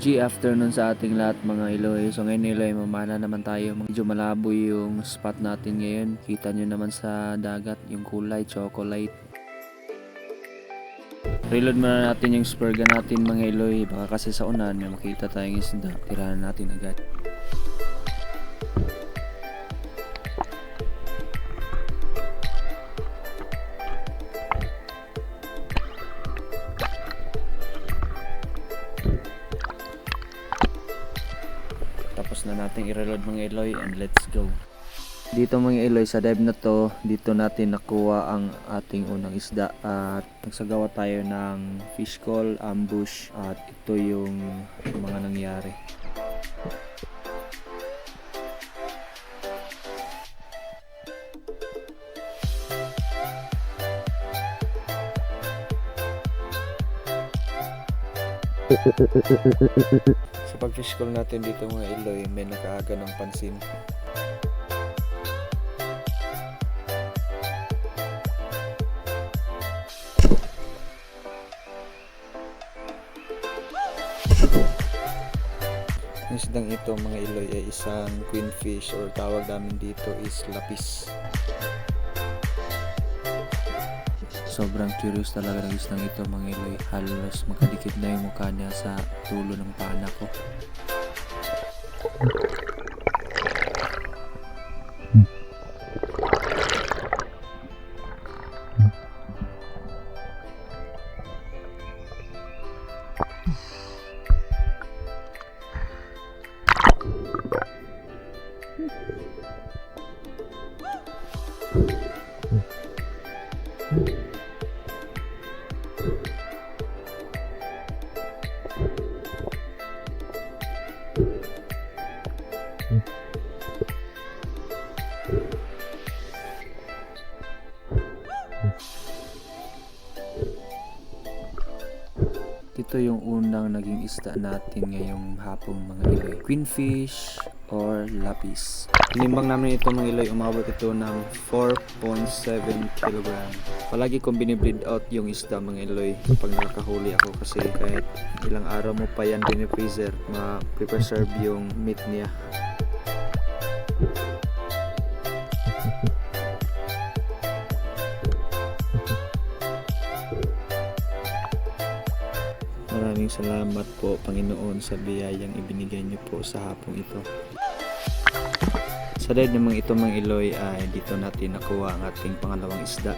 Afternoon sa ating lahat mga Iloy. So ngayon Iloy, mamana naman tayo. Medyo malabo yung spot natin ngayon. Kita nyo naman sa dagat yung kulay chocolate. Reload muna natin yung spur gun natin mga Iloy. Baka kasi sa unan may makita tayong isda. Tirahan natin agad. Tapos na natin i-reload mga Iloy and let's go. Dito mga Iloy, sa dive na to, dito natin nakuha ang ating unang isda at nagsagawa tayo ng fish call, ambush at ito yung mga nangyari. Sa pag-fish call natin dito mga Iloy, may nakaaga ng pansin. Ang isdang ito mga Iloy ay isang queenfish or tawag namin dito is lapis. Sobrang curious talaga ng isdang ito mga Iloy. Halos makadikit na yung mukha niya sa dulo ng pana ko. Ito yung unang naging isda natin ngayong hapon mga Iloy. Queenfish or lapis. Tinimbang namin ito mga Iloy, umabot ito ng 4.7 kg. Palagi kong binibreed out yung isda mga Iloy kapag nakahuli ako kasi kahit ilang araw mo pa yan binifreezer, ma-preserve yung meat niya. Maraming salamat po Panginoon sa biyayang ibinigay niyo po sa hapong ito. Sa dive namang ito mga Iloy ay dito natin nakuha ang ating pangalawang isda.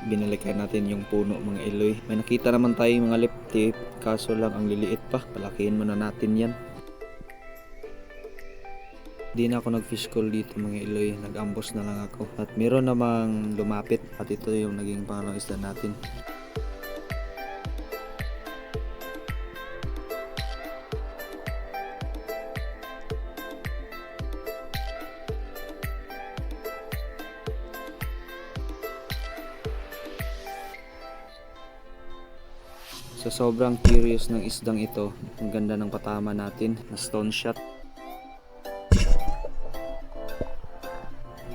Binalikan natin yung puno mga Iloy. May nakita naman tayong mga lip tip, kaso lang ang liliit pa. Palakihin muna natin yan. Di na ako nag-fish call dito mga Iloy, nag-ambush na lang ako. At meron namang lumapit at ito yung naging pangalawang isda natin. Sa sobrang curious ng isdang ito, ang ganda ng patama natin na stone shot.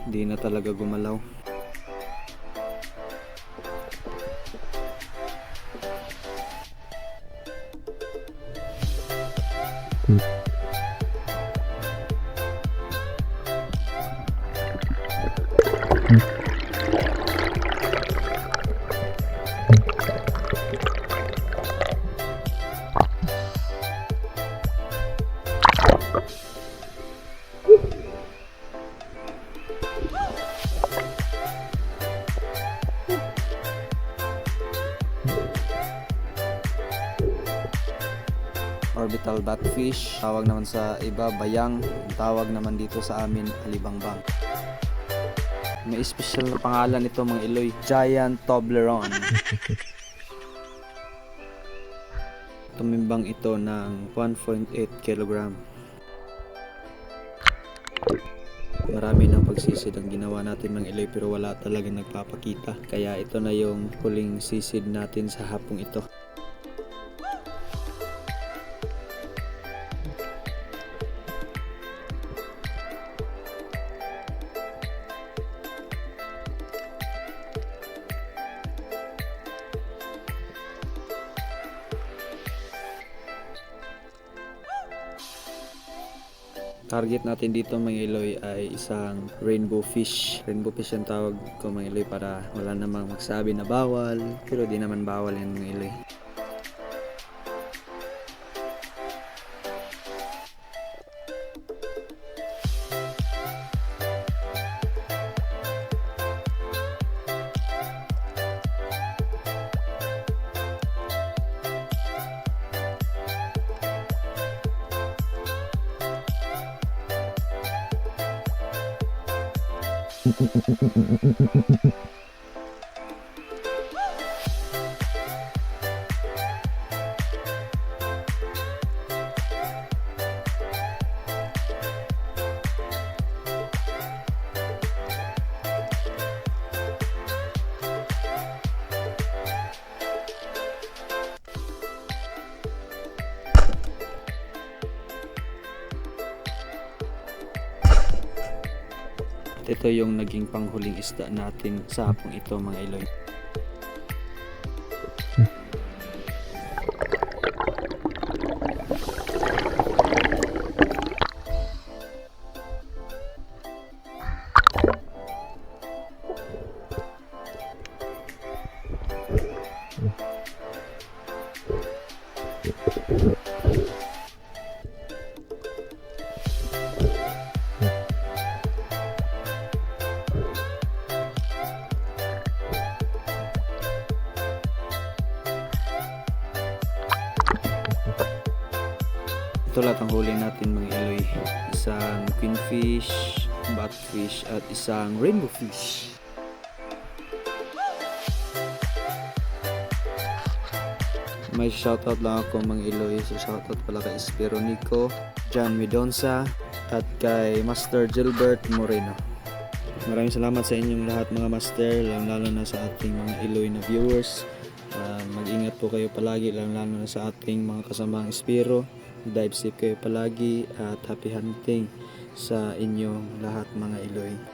Hindi na talaga gumalaw. Orbital batfish, tawag naman sa iba bayang, tawag naman dito sa amin alibangbang. May special na pangalan ito mga Iloy, Giant Toblerone. Tumimbang ito ng 1.8 kg. Marami ng pagsisid ang ginawa natin mga Iloy pero wala talaga nagpapakita. Kaya ito na yung huling sisid natin sa hapong ito. Target natin dito mga Iloy ay isang rainbow fish. Rainbow fish ang tawag ko mga Iloy para wala namang magsabi na bawal. Pero di naman bawal yan mga Iloy. Ito yung naging panghuling isda natin sa hapong ito mga Iloy. Ito lahat ang huli natin mga Iloy. Isang queenfish, batfish at isang rainbow fish. May shoutout lang ako mga Iloy. So shoutout pala kay Espero Nico, John Medonsa at kay Master Gilbert Moreno. Maraming salamat sa inyong lahat mga master, lalo na sa ating mga Iloy na viewers. Mag-ingat po kayo palagi, lalo na sa ating mga kasamang Espero. Dive safe kayo palagi at happy hunting sa inyong lahat mga Iloy.